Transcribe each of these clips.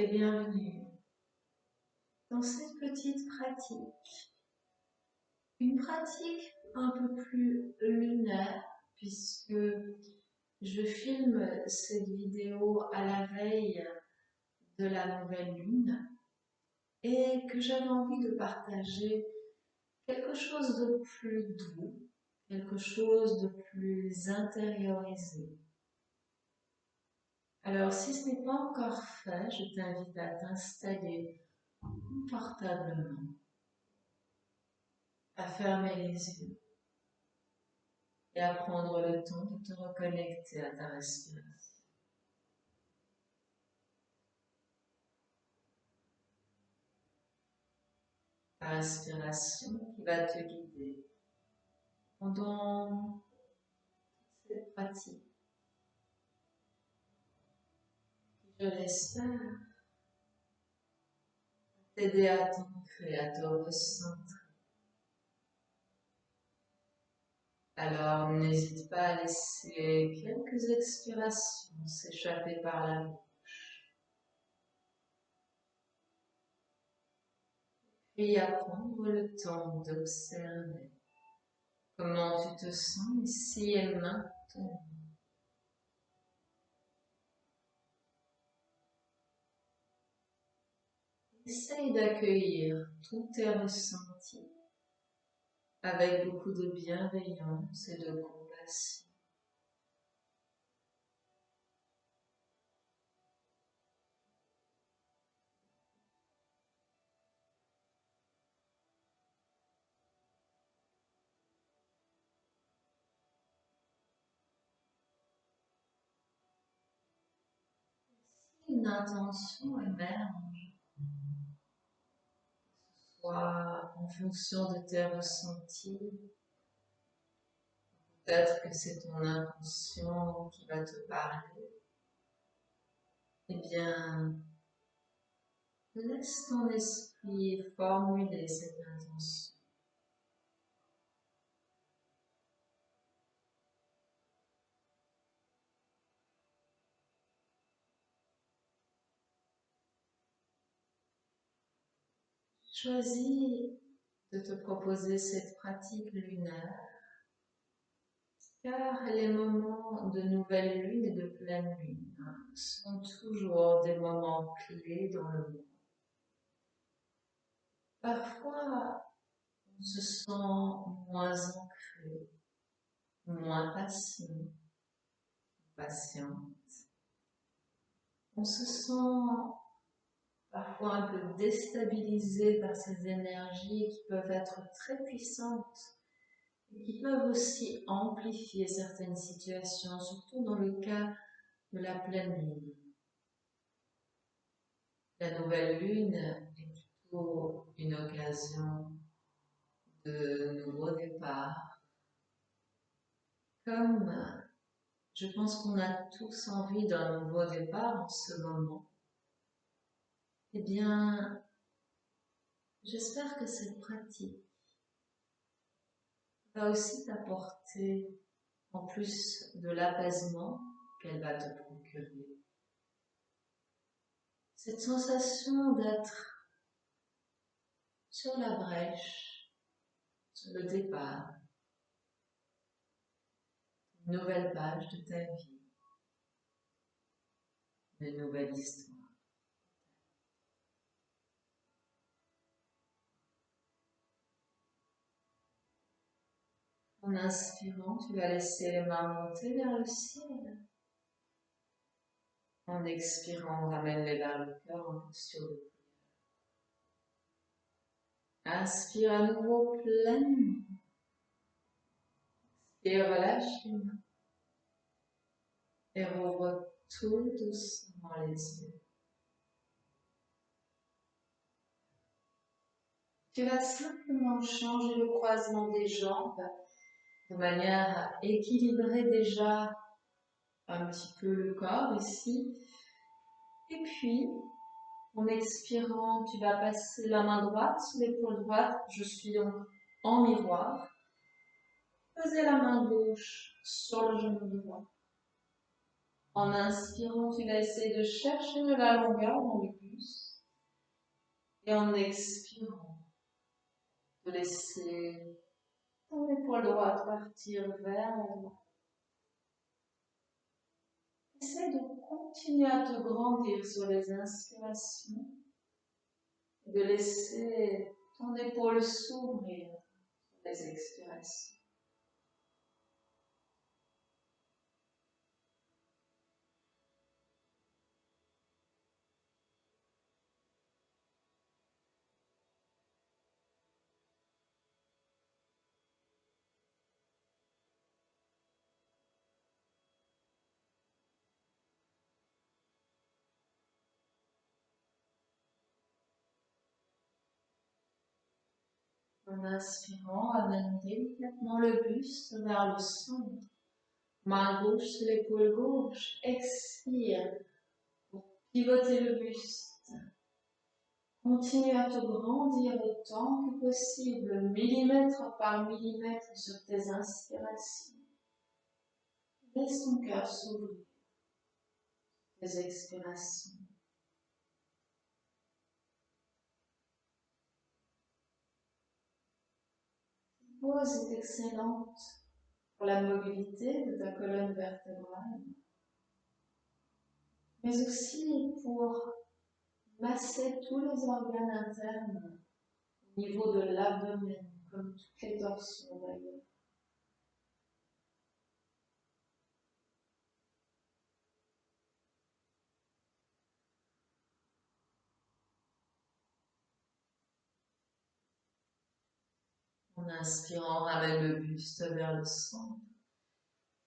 et bienvenue dans cette petite pratique. Une pratique un peu plus lunaire puisque je filme cette vidéo à la veille de la nouvelle lune et que j'avais envie de partager quelque chose de plus doux, quelque chose de plus intériorisé. Alors, si ce n'est pas encore fait, je t'invite à t'installer confortablement, à fermer les yeux et à prendre le temps de te reconnecter à ta respiration. Ta respiration qui va te guider pendant cette pratique. Je l'espère t'aider à t'ancrer, à te recentrer. Alors, n'hésite pas à laisser quelques expirations s'échapper par la bouche. Puis à prendre le temps d'observer comment tu te sens ici et maintenant. Essaye d'accueillir tous tes ressentis avec beaucoup de bienveillance et de compassion. Si une intention émerge, soit en fonction de tes ressentis, peut-être que c'est ton inconscient qui va te parler, eh bien, laisse ton esprit formuler cette intention. Choisis de te proposer cette pratique lunaire, car les moments de nouvelle lune et de pleine lune sont toujours des moments clés dans le mois. Parfois, on se sent moins ancré, moins patient, patiente. On se sent parfois un peu déstabilisé par ces énergies qui peuvent être très puissantes et qui peuvent aussi amplifier certaines situations, surtout dans le cas de la pleine lune. La nouvelle lune est plutôt une occasion de nouveau départ. Comme je pense qu'on a tous envie d'un nouveau départ en ce moment, eh bien, j'espère que cette pratique va aussi t'apporter, en plus de l'apaisement qu'elle va te procurer, cette sensation d'être sur la brèche, sur le départ, une nouvelle page de ta vie, une nouvelle histoire. En inspirant, tu vas laisser les mains monter vers le ciel. En expirant, ramène-les vers le cœur en posture de prière. Inspire à nouveau pleinement. Et relâche les mains. Et rouvre tout doucement les yeux. Tu vas simplement changer le croisement des jambes de manière à équilibrer déjà un petit peu le corps ici. Et puis, en expirant, tu vas passer la main droite sous l'épaule droite. Je suis donc en miroir. Posez la main gauche sur le genou droit. En inspirant, tu vas essayer de chercher de la longueur dans le buste. Et en expirant, de laisser ton épaule droite partir vers l'avant. Essaie de continuer à te grandir sur les inspirations et de laisser ton épaule s'ouvrir sur les expirations. En inspirant, ramène délicatement le buste vers le centre. Main gauche sur l'épaule gauche. Expire pour pivoter le buste. Continue à te grandir autant que possible, millimètre par millimètre sur tes inspirations. Laisse ton cœur s'ouvrir. Tes expirations. Cette pause est excellente pour la mobilité de ta colonne vertébrale, mais aussi pour masser tous les organes internes au niveau de l'abdomen, comme toutes les torsions d'ailleurs. En inspirant, ramène le buste vers le centre.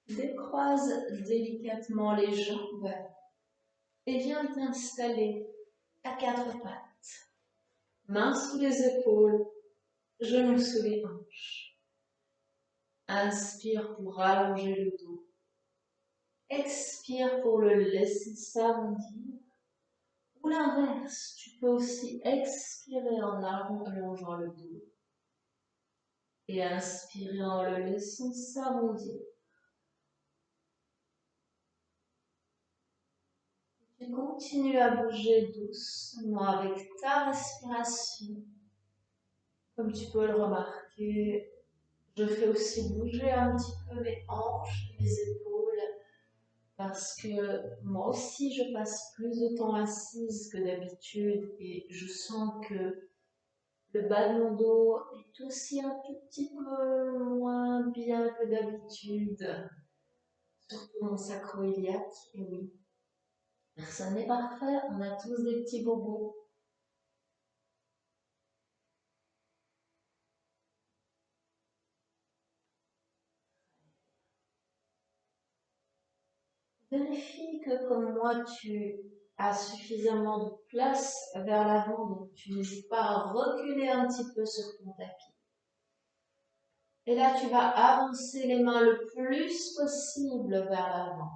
Décroise délicatement les jambes et viens t'installer à quatre pattes. Mains sous les épaules, genoux sous les hanches. Inspire pour rallonger le dos. Expire pour le laisser s'arrondir. Ou l'inverse, tu peux aussi expirer en allongeant le dos. Et inspirer en le laissant s'arrondir. Tu continues à bouger doucement avec ta respiration. Comme tu peux le remarquer, je fais aussi bouger un petit peu mes hanches, mes épaules, parce que moi aussi je passe plus de temps assise que d'habitude et je sens que le bas de mon dos est aussi un tout petit peu moins bien que d'habitude, surtout mon sacro-iliaque, et oui, personne n'est parfait, on a tous des petits bobos. Vérifie que comme moi tu as suffisamment de place vers l'avant, donc tu n'hésites pas à reculer un petit peu sur ton tapis. Et là, tu vas avancer les mains le plus possible vers l'avant.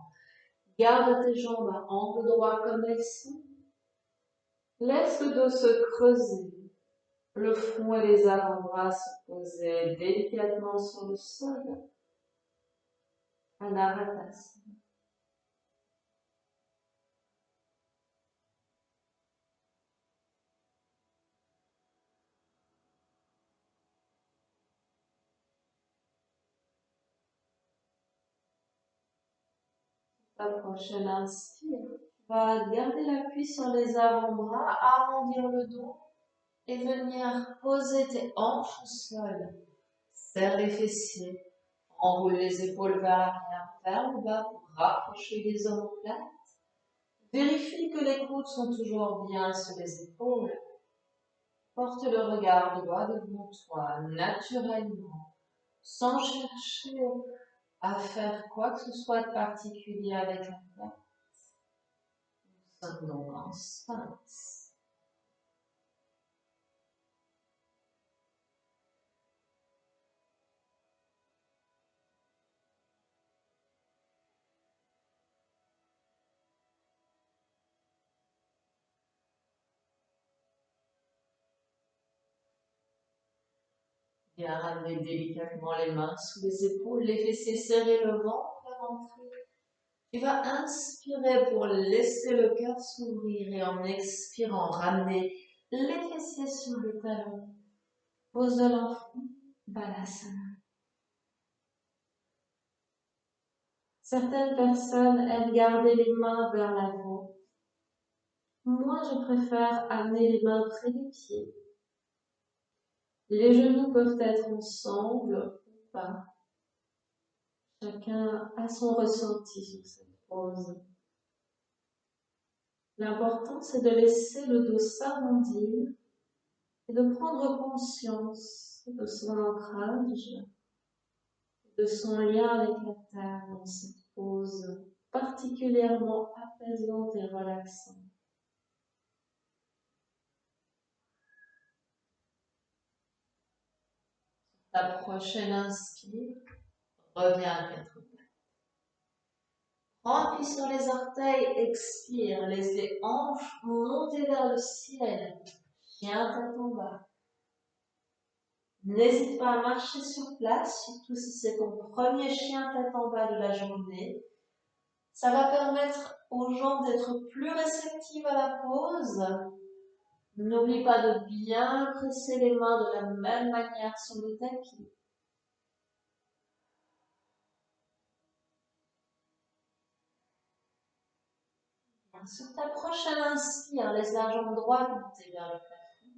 Garde tes jambes à angle droit comme elles sont. Laisse le dos se creuser. Le front et les avant-bras se poser délicatement sur le sol. Anahata. Ta prochaine inspire. Tu vas garder l'appui sur les avant-bras, arrondir le dos et venir poser tes hanches au sol. Serre les fessiers. Enroule les épaules vers l'arrière, vers le bas pour rapprocher les omoplates. Vérifie que les coudes sont toujours bien sur les épaules. Porte le regard droit devant toi, naturellement, sans chercher à faire quoi que ce soit de particulier avec la tête. Nous sommes donc en sphinx. Bien ramener délicatement les mains sous les épaules, les fessiers serrer le ventre à rentrer. Tu vas inspirer pour laisser le cœur s'ouvrir et en expirant, ramener les fessiers sur les talons. Pose de l'enfant, Balasana. Certaines personnes aiment garder les mains vers l'avant. Moi, je préfère amener les mains près des pieds. Les genoux peuvent être ensemble ou pas. Chacun a son ressenti sur cette pose. L'important, c'est de laisser le dos s'arrondir et de prendre conscience de son ancrage, de son lien avec la terre dans cette pose particulièrement apaisante et relaxante. La prochaine inspire, reviens à quatre pattes. Prends appui sur les orteils, expire, laisse les hanches monter vers le ciel. Chien tête en bas. N'hésite pas à marcher sur place, surtout si c'est ton premier chien tête en bas de la journée. Ça va permettre aux jambes d'être plus réceptives à la pose. N'oublie pas de bien presser les mains de la même manière sur le tapis. Sur ta prochaine inspire, laisse la jambe droite monter vers le plafond.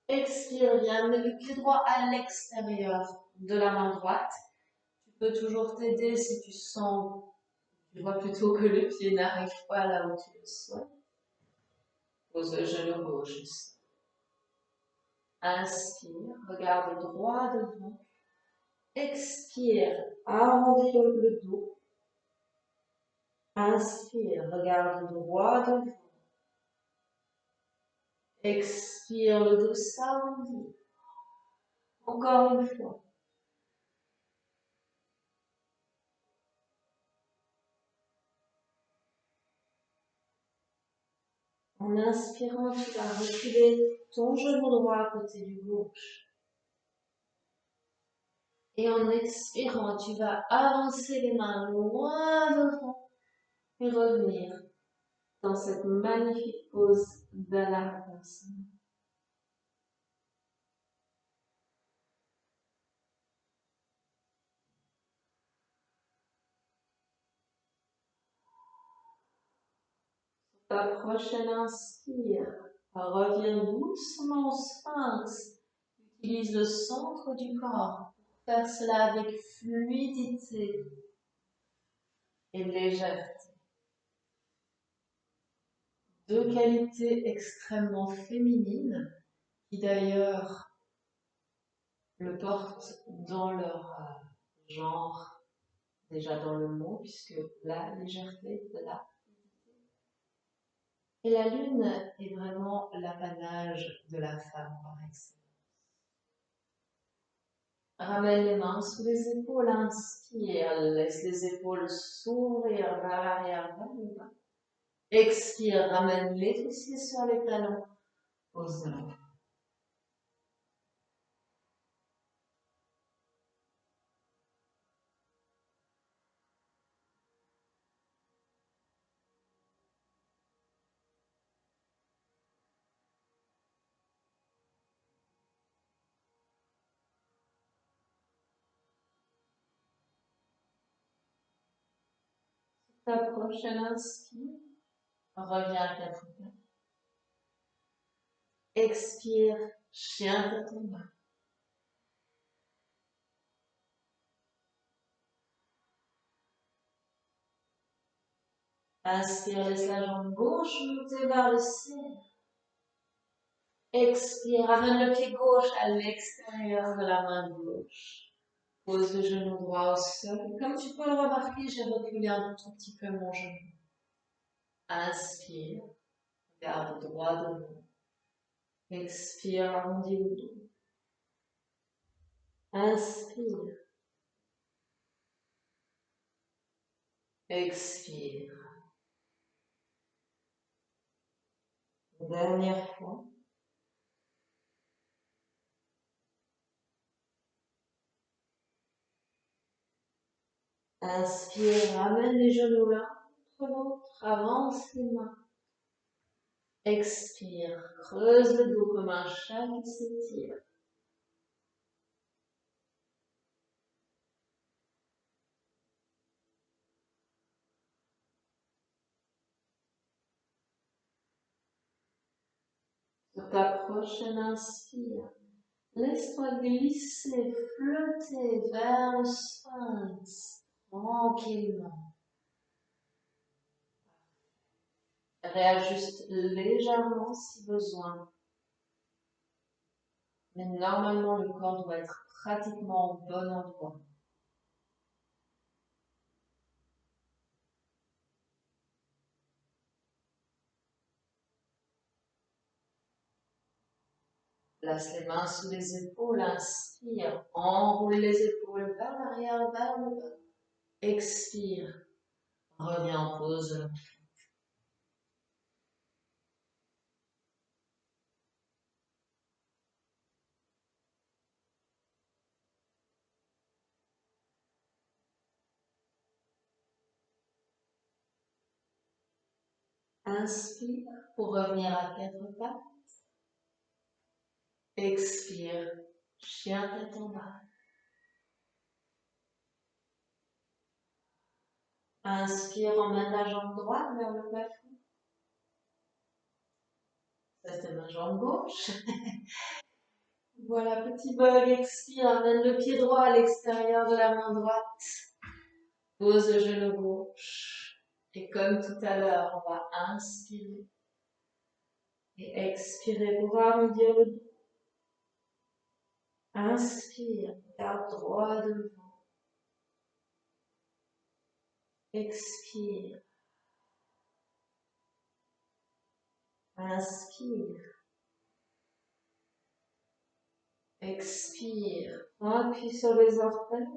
Expire, viens amener le pied droit à l'extérieur de la main droite. Tu peux toujours t'aider si tu sens, tu vois plutôt que le pied n'arrive pas là où tu le souhaites. Pose le genou gauche ici. Inspire, regarde droit devant. Expire, arrondis le dos. Inspire, regarde droit devant. Expire, le dos s'arrondit. Encore une fois. En inspirant, tu vas reculer ton genou droit à côté du gauche. Et en expirant, tu vas avancer les mains loin devant et revenir dans cette magnifique pose d'Anapasana. Ta prochaine inspire, reviens doucement au sphinx. Utilise le centre du corps pour faire cela avec fluidité et légèreté. Deux qualités extrêmement féminines qui d'ailleurs le portent dans leur genre, déjà dans le mot, puisque la légèreté de la et la lune est vraiment l'apanage de la femme par excellence. Ramène les mains sous les épaules, inspire, laisse les épaules s'ouvrir vers l'arrière, vers le bas. Expire, ramène les fessiers sur les talons, pose de l'enfant. Ta prochaine inspire, reviens à quatre pattes. Expire, chien tête en bas. Inspire, laisse la jambe gauche monter vers le ciel. Expire, ramène le pied gauche à l'extérieur de la main gauche. Pose le genou droit au sol. Comme tu peux le remarquer, j'ai reculé un tout petit peu mon genou. Inspire, regarde droit devant. Expire, arrondis le dos. Inspire. Expire. Dernière fois. Inspire, ramène les genoux l'un contre l'autre, avance les mains. Expire, creuse le dos comme un chat qui s'étire. Sur ta prochaine inspire, laisse-toi glisser, flotter vers le sphinx, tranquillement. Réajuste légèrement si besoin. Mais normalement, le corps doit être pratiquement au bon endroit. Place les mains sous les épaules, inspire, enroule les épaules vers l'arrière, vers le bas. Expire, reviens en pause. Inspire pour revenir à quatre pattes. Expire, chien tête en bas. Inspire, emmène la jambe droite vers le plafond. Ça, c'est ma jambe gauche. Voilà, petit bug, expire, amène le pied droit à l'extérieur de la main droite. Pose le genou gauche. Et comme tout à l'heure, on va inspirer et expirer pour arrondir le dos. Inspire, garde droit devant. Expire. Inspire. Expire. Appuie sur les orteils.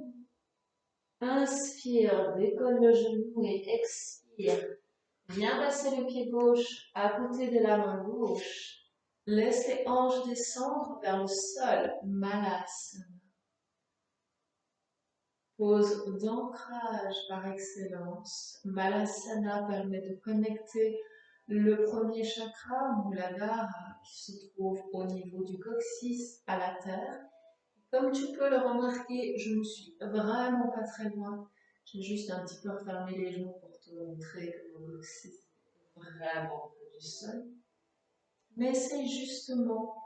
Inspire, décolle le genou et expire. Viens passer le pied gauche à côté de la main gauche. Laisse les hanches descendre vers le sol. Malasana. Pose d'ancrage par excellence. Malasana permet de connecter le premier chakra, Muladhara, qui se trouve au niveau du coccyx à la terre. Comme tu peux le remarquer, je ne suis vraiment pas très loin. J'ai juste un petit peu refermé les genoux pour te montrer que mon coccyx est vraiment près du sol. Mais essaye justement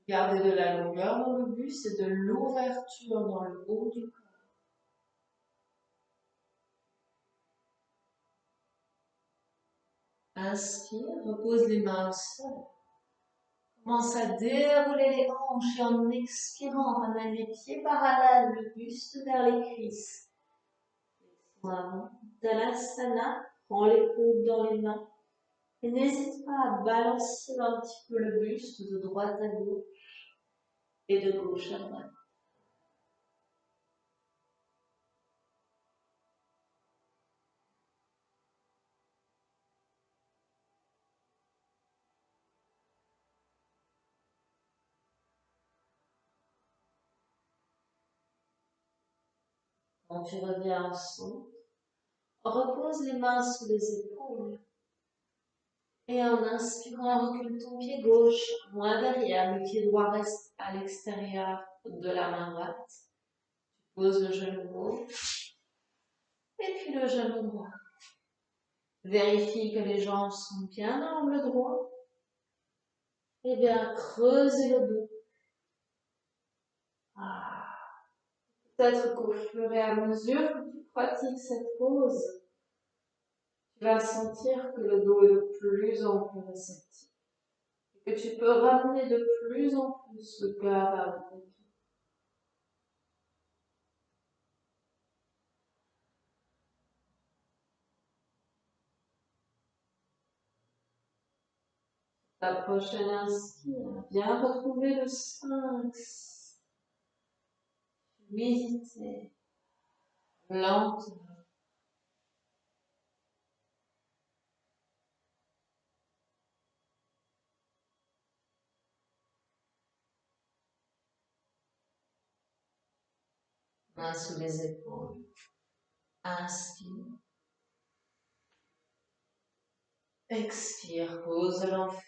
de garder de la longueur dans le buste et de l'ouverture dans le haut du corps. Inspire, repose les mains au sol. Commence à dérouler les hanches et en expirant, ramène les pieds parallèles, le buste vers les cuisses. Avant. Talasana, prends les coudes dans les mains. Et n'hésite pas à balancer un petit peu le buste de droite à gauche et de gauche à droite. Quand tu reviens en centre, repose les mains sous les épaules. Et en inspirant, recule ton pied gauche moins derrière, le pied droit reste à l'extérieur de la main droite. Pose le genou gauche et puis le genou droit. Vérifie que les jambes sont bien dans l'angle droit. Et bien, creusez le dos. Peut-être qu'au fur et à mesure que tu pratiques cette pose, tu vas sentir que le dos est de plus en plus réceptif. Et que tu peux ramener de plus en plus le cœur vers le tapis. La prochaine inspire, viens retrouver le sphinx. Visiter lentement. Main sous les épaules. Inspire. Expire, pose l'enfant.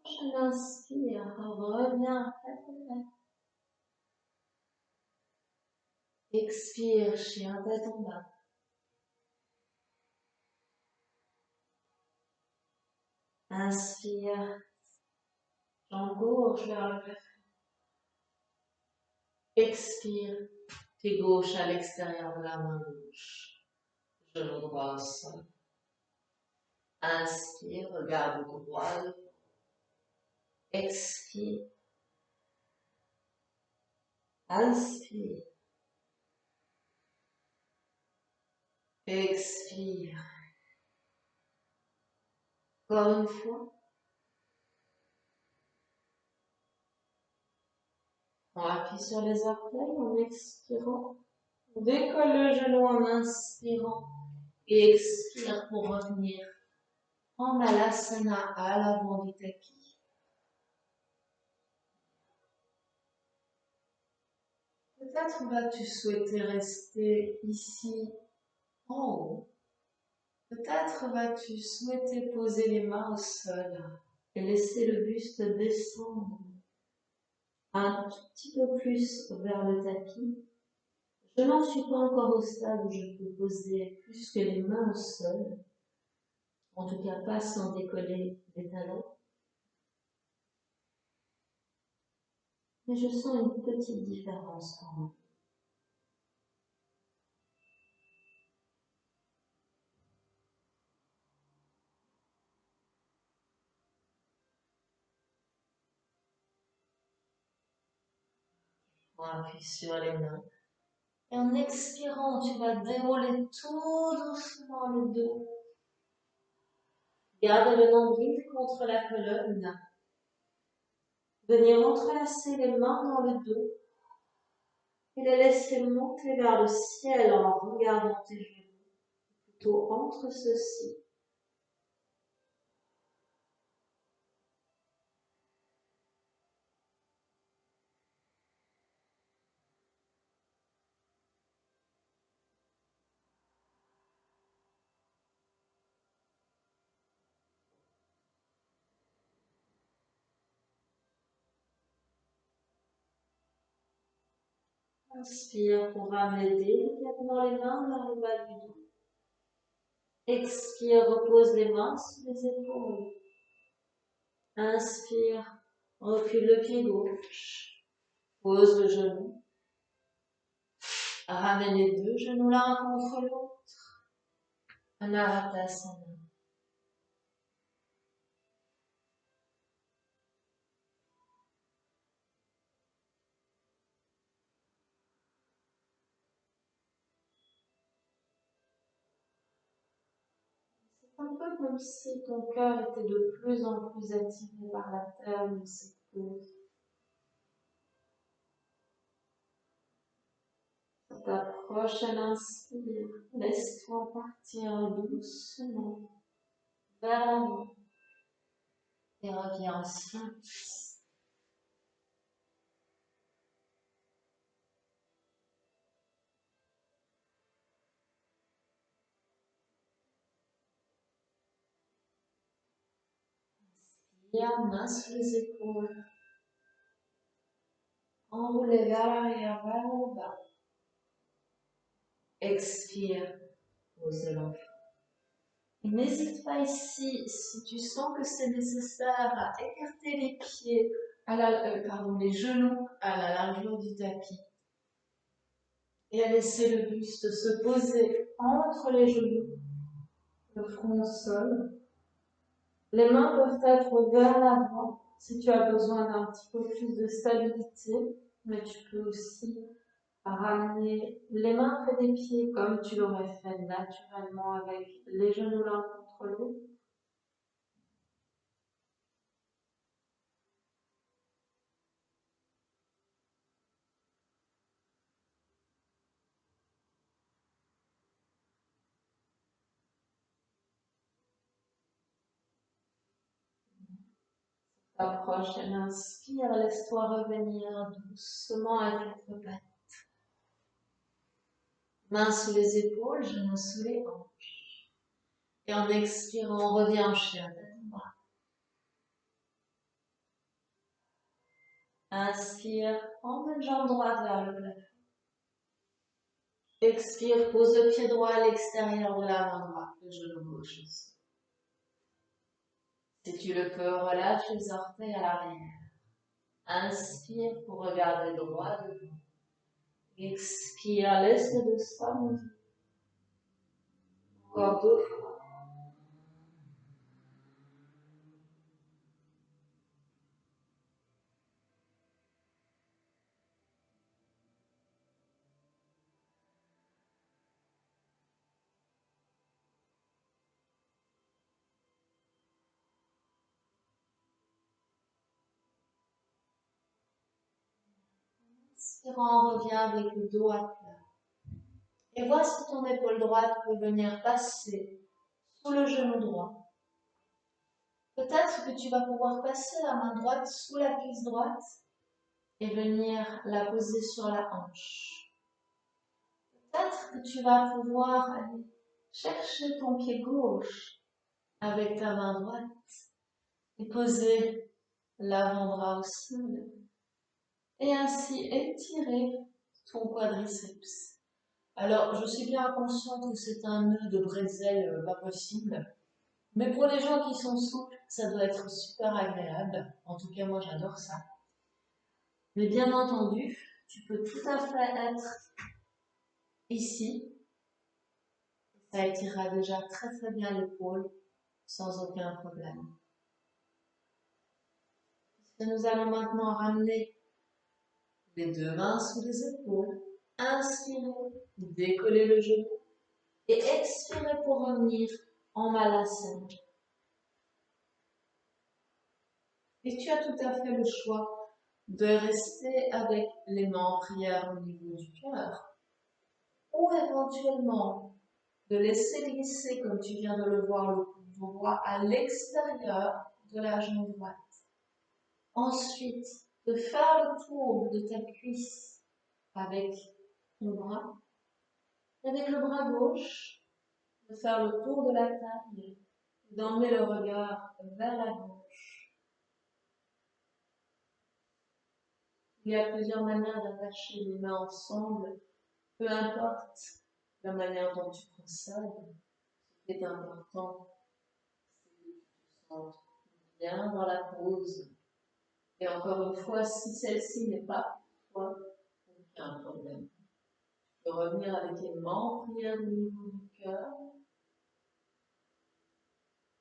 Prochaine inspire, reviens près de la. Expire, chien tête en bas. Inspire, jambe gauche vers le plafond. Expire, pied gauche à l'extérieur de la main gauche. Genou droit au sol. Inspire, regarde droit. Expire. Inspire. Expire. Encore une fois. On appuie sur les orteils en expirant. On décolle le genou en inspirant. Et expire pour revenir en Malasana à l'avant du tapis. Peut-être vas-tu souhaiter rester ici en haut. Peut-être vas-tu souhaiter poser les mains au sol et laisser le buste descendre un tout petit peu plus vers le tapis. Je n'en suis pas encore au stade où je peux poser plus que les mains au sol, en tout cas pas sans décoller les talons. Mais je sens une petite différence quand même. On appuie sur les mains. Et en expirant, tu vas dérouler tout doucement le dos. Garde le nombril contre la colonne. Venir entrelacer les mains dans le dos et les laisser monter vers le ciel en regardant tes genoux, plutôt entre ceux-ci. Inspire pour ramener délicatement les mains vers le bas du dos. Expire, repose les mains sur les épaules. Inspire, recule le pied gauche. Pose le genou. Ramène les deux genoux l'un contre l'autre. Anahatasana. C'est un peu comme si ton cœur était de plus en plus attiré par la terre de cette pause. Ta prochaine inspire, laisse-toi partir doucement vers l'avant et reviens en sphinx. Inspire, main sur les épaules. Enroulez vers l'arrière, vers le bas. Expire, pose l'enfant. N'hésite pas ici, si tu sens que c'est nécessaire, à écarter les pieds, les genoux à la largeur du tapis. Et à laisser le buste se poser entre les genoux, le front au sol. Les mains peuvent être vers l'avant si tu as besoin d'un petit peu plus de stabilité, mais tu peux aussi ramener les mains près des pieds comme tu l'aurais fait naturellement avec les genoux l'un contre l'autre. La prochaine, inspire, laisse-toi revenir doucement à quatre pattes. Mains sous les épaules, genoux sous les hanches. Et en expirant, on revient en chien tête droite. Inspire, emmène jambe droite vers le plafond. Expire, pose le pied droit à l'extérieur de la main droite, le genou gauche aussi. Si tu le peux, relâche les orteils à l'arrière. Inspire pour regarder droit devant. Expire, laisse le dos s'arrondir. Encore 2 fois. Inspirant, reviens avec le dos à plat. Et vois si ton épaule droite peut venir passer sous le genou droit. Peut-être que tu vas pouvoir passer la main droite sous la cuisse droite et venir la poser sur la hanche. Peut-être que tu vas pouvoir aller chercher ton pied gauche avec ta main droite et poser l'avant-bras au sol et ainsi étirer ton quadriceps. Alors, je suis bien consciente que c'est un nœud de bretzel pas possible, mais pour les gens qui sont souples, ça doit être super agréable. En tout cas, moi, j'adore ça. Mais bien entendu, tu peux tout à fait être ici. Ça étirera déjà très très bien l'épaule sans aucun problème. Nous allons maintenant ramener les deux mains sous les épaules. Inspirez, décollez le genou et expirez pour revenir en Malasana. Et tu as tout à fait le choix de rester avec les mains en prière au niveau du cœur ou éventuellement de laisser glisser, comme tu viens de le voir, le coude droit à l'extérieur de la jambe droite. Ensuite, de faire le tour de ta cuisse avec ton bras. Et avec le bras gauche, de faire le tour de la taille, d'emmener le regard vers la gauche. Il y a plusieurs manières d'attacher les mains ensemble, peu importe la manière dont tu procèdes. Ce qui est important, c'est que tu te sentes bien dans la pose. Et encore une fois, si celle-ci n'est pas pour toi, aucun problème. Tu peux revenir avec les mains en prière au niveau du cœur.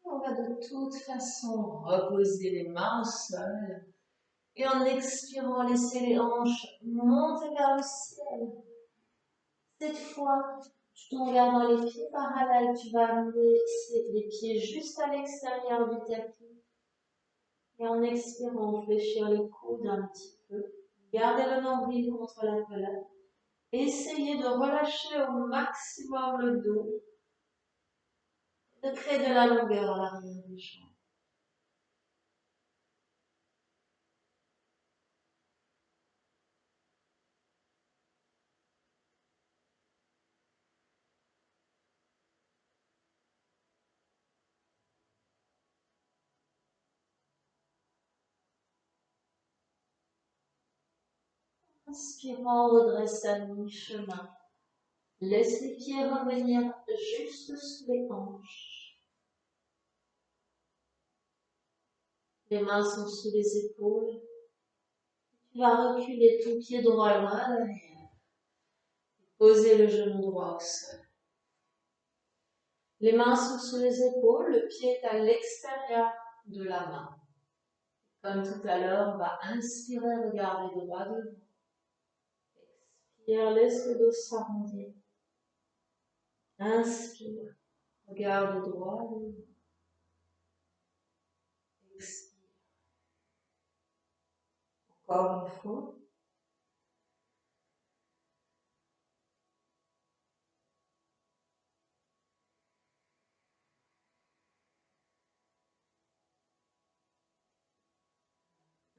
Et on va de toute façon reposer les mains au sol. Et en expirant, laisser les hanches monter vers le ciel. Cette fois, tout en gardant les pieds parallèles, tu vas amener les pieds juste à l'extérieur du tapis. Et en expirant, fléchir les coudes un petit peu. Gardez le nombril contre la colonne. Essayez de relâcher au maximum le dos. De créer de la longueur à l'arrière des jambes. Inspirant, redresse à mi-chemin. Laisse les pieds revenir juste sous les hanches. Les mains sont sous les épaules. Tu vas reculer ton pied droit loin derrière. Poser le genou droit au sol. Les mains sont sous les épaules, le pied est à l'extérieur de la main. Comme tout à l'heure, on va inspirer, regarder droit devant. Expire, laisse le dos s'arrondir. Inspire, regarde droit devant. Expire. Encore une fois.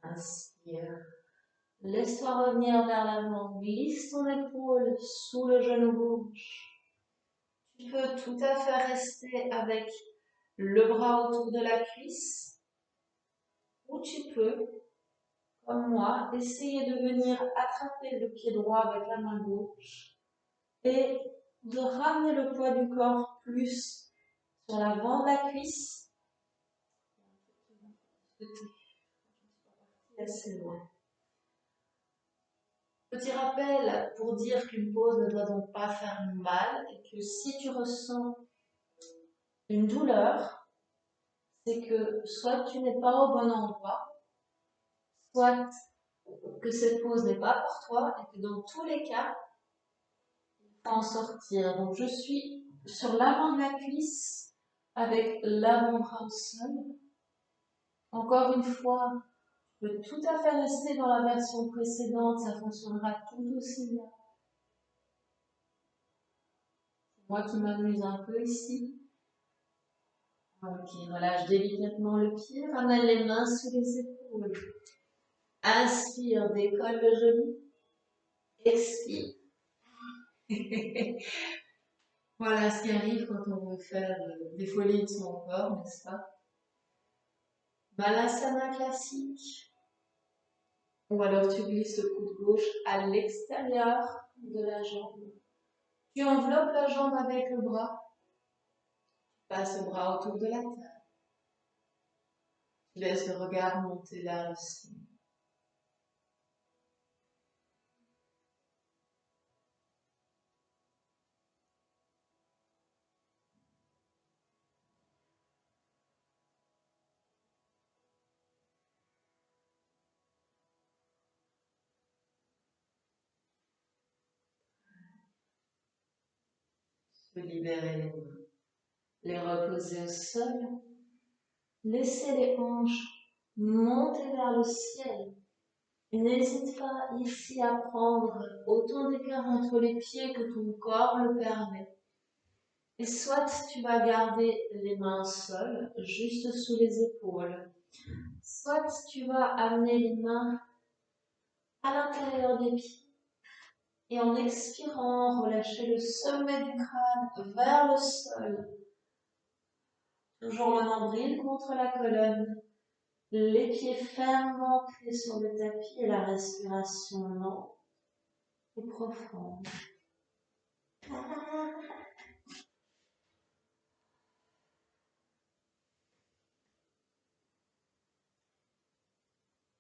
Inspire. Laisse-toi revenir vers l'avant. Glisse ton épaule sous le genou gauche. Tu peux tout à fait rester avec le bras autour de la cuisse. Ou tu peux, comme moi, essayer de venir attraper le pied droit avec la main gauche et de ramener le poids du corps plus sur l'avant de la cuisse. Assez loin. Petit rappel pour dire qu'une pause ne doit donc pas faire mal et que si tu ressens une douleur, c'est que soit tu n'es pas au bon endroit, soit que cette pause n'est pas pour toi et que dans tous les cas, il faut en sortir. Donc je suis sur l'avant de la cuisse avec l'avant-bras au sol. Encore une fois, tu peux tout à fait rester dans la version précédente, ça fonctionnera tout aussi bien. C'est moi qui m'amuse un peu ici. Ok, relâche délicatement le pied, ramène les mains sous les épaules. Inspire, décolle le genou. Expire. Voilà ce qui arrive quand on veut faire des folies de son corps, n'est-ce pas? Balasana classique. Ou alors tu glisses le coude gauche à l'extérieur de la jambe. Tu enveloppes la jambe avec le bras. Passe le bras autour de la taille. Tu laisses le regard monter vers le ciel. Tu peux libérer les mains. Les reposer au sol. Laissez les hanches monter vers le ciel. N'hésite pas ici à prendre autant d'écart entre les pieds que ton corps le permet. Et soit tu vas garder les mains au sol, juste sous les épaules, soit tu vas amener les mains à l'intérieur des pieds. Et en expirant, relâcher le sommet du crâne vers le sol. Toujours le nombril contre la colonne. Les pieds fermement ancrés sur le tapis et la respiration lente et profonde.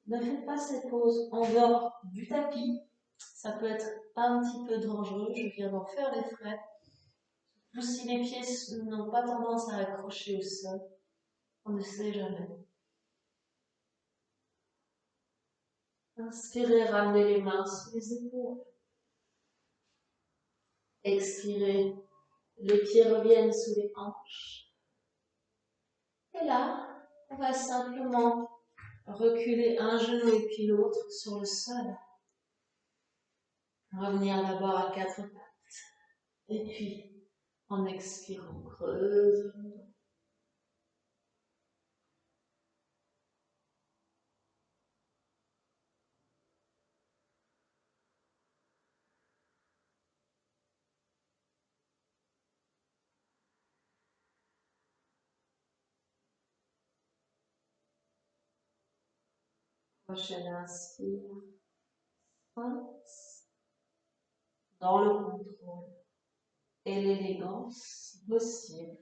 Ne faites pas cette pause en dehors du tapis. Ça peut être un petit peu dangereux. Je viens d'en faire des frais. Surtout si les pieds n'ont pas tendance à accrocher au sol. On ne sait jamais. Inspirez, ramenez les mains sous les épaules. Expirez, les pieds reviennent sous les hanches. Et là, on va simplement reculer un genou et puis l'autre sur le sol. Revenir d'abord à quatre pattes. Et puis, en expirant, creuse. Prochaine inspire. Dans le contrôle et l'élégance possible.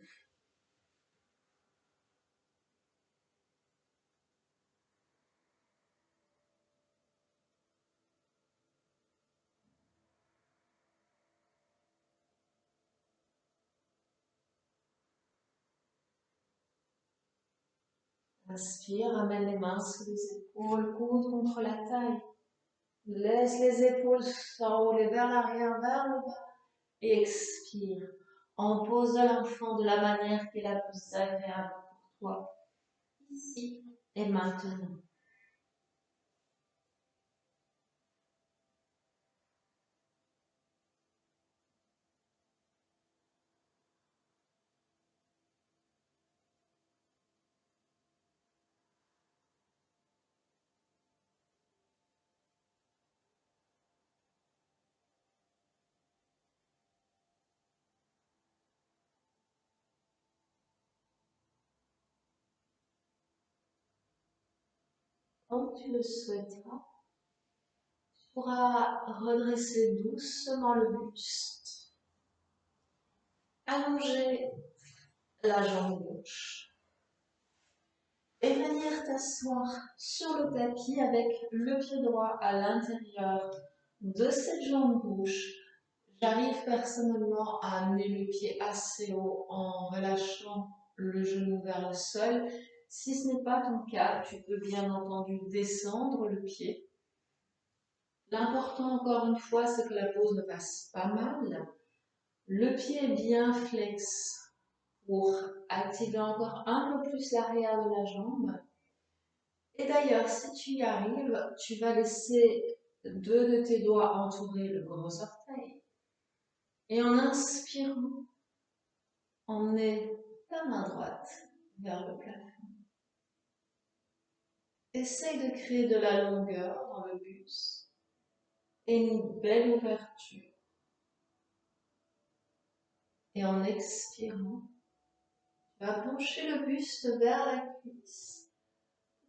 Inspire, ramène les mains sous les épaules, coude contre la taille. Laisse les épaules s'enrouler vers l'arrière, vers le bas. Et expire. En pose de l'enfant de la manière qui est la plus agréable pour toi. Ici et maintenant. Quand tu le souhaiteras, tu pourras redresser doucement le buste, allonger la jambe gauche et venir t'asseoir sur le tapis avec le pied droit à l'intérieur de cette jambe gauche. J'arrive personnellement à amener le pied assez haut en relâchant le genou vers le sol. Si ce n'est pas ton cas, tu peux bien entendu descendre le pied. L'important encore une fois, c'est que la pose ne fasse pas mal. Le pied est bien flex pour activer encore un peu plus l'arrière de la jambe. Et d'ailleurs, si tu y arrives, tu vas laisser deux de tes doigts entourer le gros orteil. Et en inspirant, emmenez ta main droite vers le plafond. Essaye de créer de la longueur dans le buste et une belle ouverture. Et en expirant, tu vas pencher le buste vers la cuisse.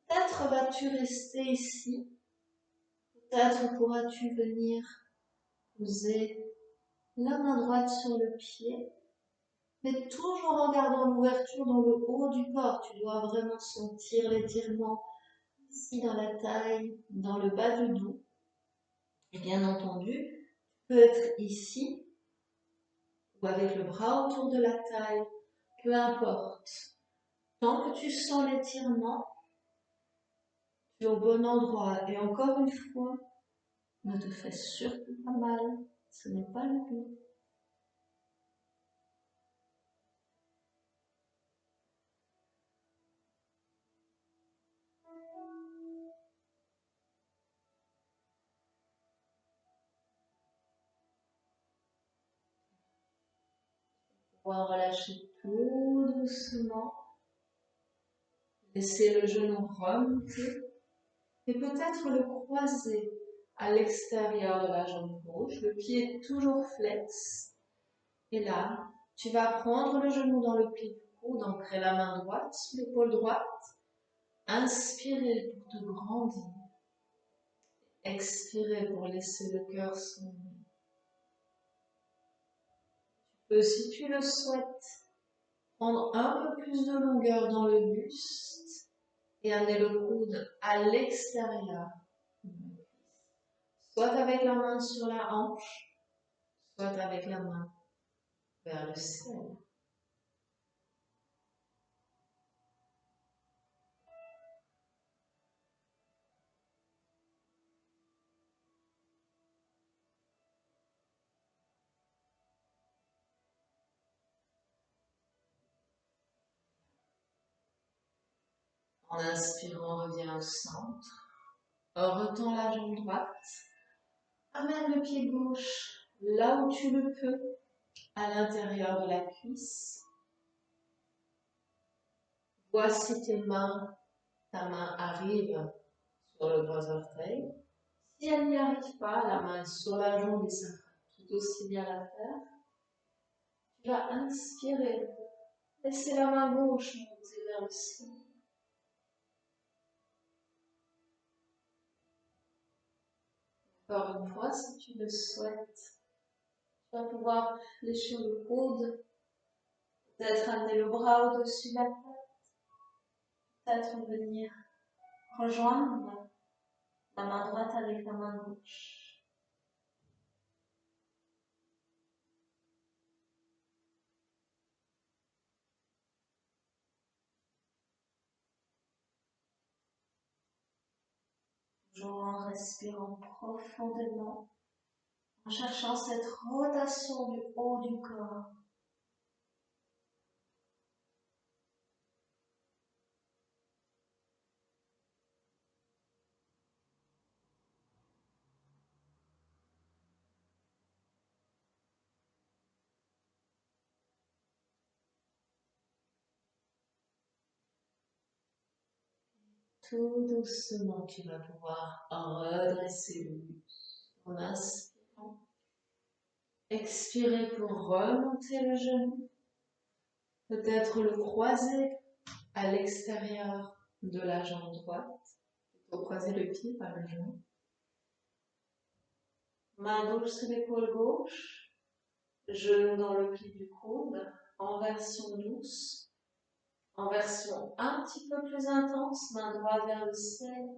Peut-être vas-tu rester ici. Peut-être pourras-tu venir poser la main droite sur le pied, mais toujours en gardant l'ouverture dans le haut du corps. Tu dois vraiment sentir l'étirement ici dans la taille, dans le bas du dos. Et bien entendu, tu peux être ici ou avec le bras autour de la taille, peu importe. Tant que tu sens l'étirement, tu es au bon endroit. Et encore une fois, ne te fais surtout pas mal. Ce n'est pas le but. On va relâcher tout doucement. Laissez le genou remonter et peut-être le croiser à l'extérieur de la jambe gauche. Le pied est toujours flex. Et là, tu vas prendre le genou dans le pli du coude, ancrer la main droite sur l'épaule droite. Inspirez pour te grandir. Expirez pour laisser le cœur s'ouvrir. Tu peux, si tu le souhaites, prendre un peu plus de longueur dans le buste et amener le coude à l'extérieur. Soit avec la main sur la hanche, soit avec la main vers le ciel. En inspirant, reviens au centre. Retends la jambe droite. Amène le pied gauche là où tu le peux, à l'intérieur de la cuisse. Vois si ta main arrive sur le gros orteil. Si elle n'y arrive pas, la main est sur la jambe et ça fera tout aussi bien l'affaire. Tu vas inspirer. Laissez la main gauche monter vers le ciel. Encore une fois, si tu le souhaites, tu vas pouvoir fléchir le coude, peut-être amener le bras au-dessus de la tête, peut-être venir rejoindre la main droite avec la main gauche. Toujours en respirant profondément, en cherchant cette rotation du haut du corps. Tout doucement, tu vas pouvoir redresser le buste en inspirant. Expirez pour remonter le genou. Peut-être le croiser à l'extérieur de la jambe droite, faut croiser le pied par le genou. Main gauche sous l'épaule gauche, genou dans le pli du coude, en version douce. En version un petit peu plus intense, main droite vers le ciel.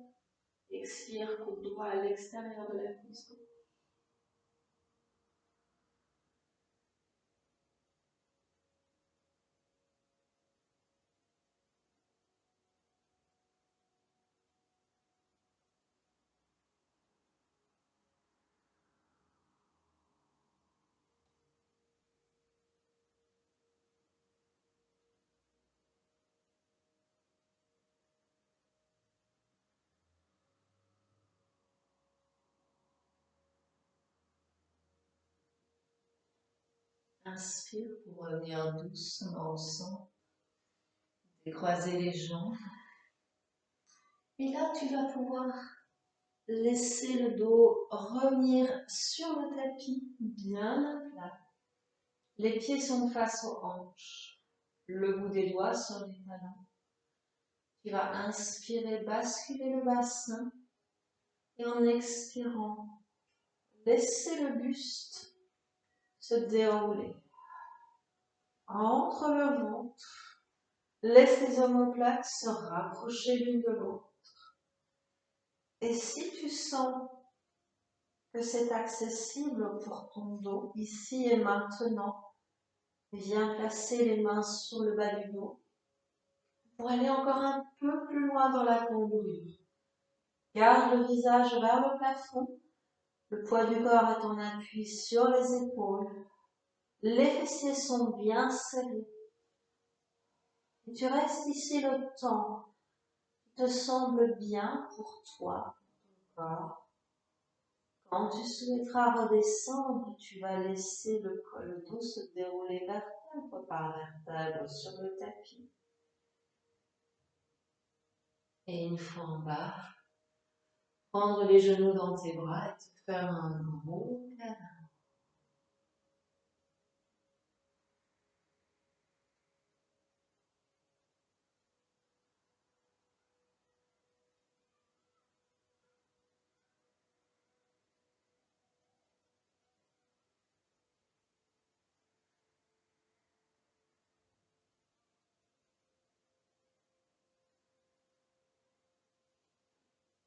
Expire, coude droit à l'extérieur de la cuisse gauche. Inspire pour revenir doucement au centre. Décroiser les jambes. Et là, tu vas pouvoir laisser le dos revenir sur le tapis, bien à plat. Les pieds sont face aux hanches. Le bout des doigts sur les talons. Tu vas inspirer, basculer le bassin. Et en expirant, laisser le buste se dérouler. Entre le ventre, laisse les omoplates se rapprocher l'une de l'autre. Et si tu sens que c'est accessible pour ton dos, ici et maintenant, viens placer les mains sur le bas du dos pour aller encore un peu plus loin dans la cambrure. Garde le visage vers le plafond, le poids du corps est en appui sur les épaules, les fessiers sont bien serrés. Et tu restes ici le temps qui te semble bien pour toi, ton corps. Quand tu souhaiteras redescendre, tu vas laisser le dos se dérouler vertèbre par vertèbre sur le tapis. Et une fois en bas, prendre les genoux dans tes bras et te faire un gros câlin.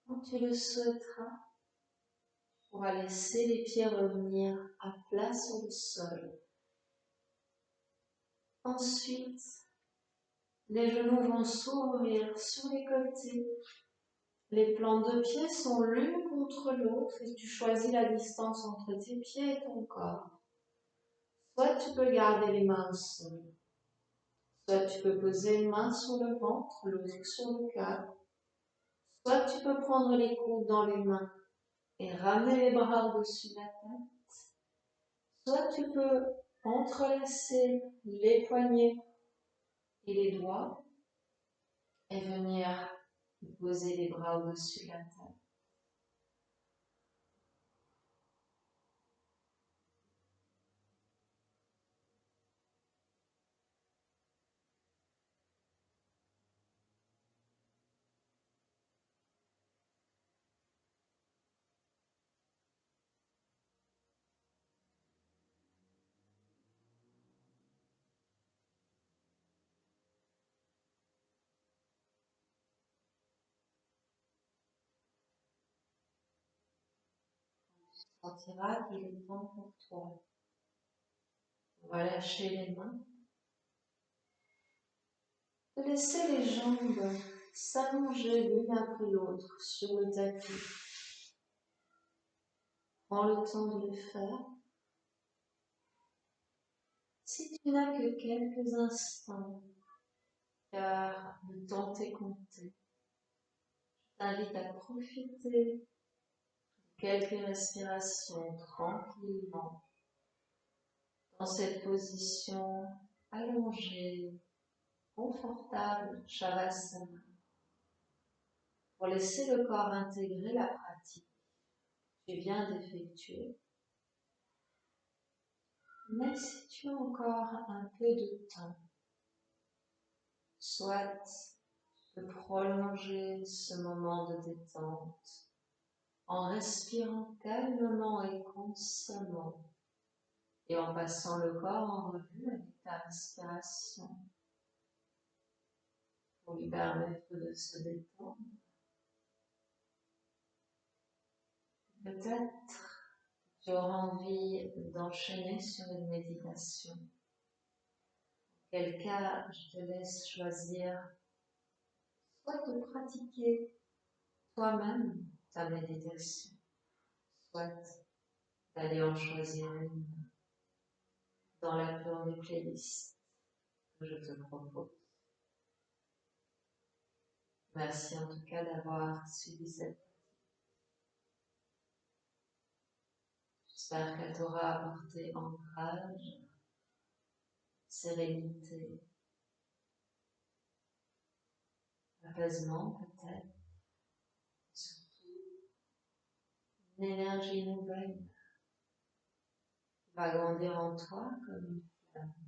Quand tu le souhaiteras, tu pourras laisser les pieds revenir à plat sur le sol. Ensuite, les genoux vont s'ouvrir sur les côtés. Les plantes de pieds sont l'une contre l'autre et tu choisis la distance entre tes pieds et ton corps. Soit tu peux garder les mains au sol, soit tu peux poser une main sur le ventre, l'autre sur le cœur. Soit tu peux prendre les coudes dans les mains et ramener les bras au-dessus de la tête. Soit tu peux entrelacer les poignets et les doigts et venir poser les bras au-dessus de la tête. Tu sentiras qu'il est temps pour toi. On va lâcher les mains. De laisser les jambes s'allonger l'une après l'autre sur le tapis. Prends le temps de le faire. Si tu n'as que quelques instants, car le temps t'est compté, je t'invite à profiter de quelques respirations tranquillement dans cette position allongée, confortable, Shavasana, pour laisser le corps intégrer la pratique que tu viens d'effectuer. Mais si tu as encore un peu de temps, soit tu de prolonger ce moment de détente en respirant calmement et consciemment et en passant le corps en revue avec ta respiration pour lui permettre de se détendre. Peut-être tu auras envie d'enchaîner sur une méditation. En quel cas, je te laisse choisir soit de pratiquer toi-même ta méditation, soit d'aller en choisir une dans la plure des playlists que je te propose. Merci en tout cas d'avoir suivi cette pratique. J'espère qu'elle t'aura apporté ancrage, sérénité, apaisement peut-être, surtout une énergie nouvelle qui va grandir en toi comme une flamme.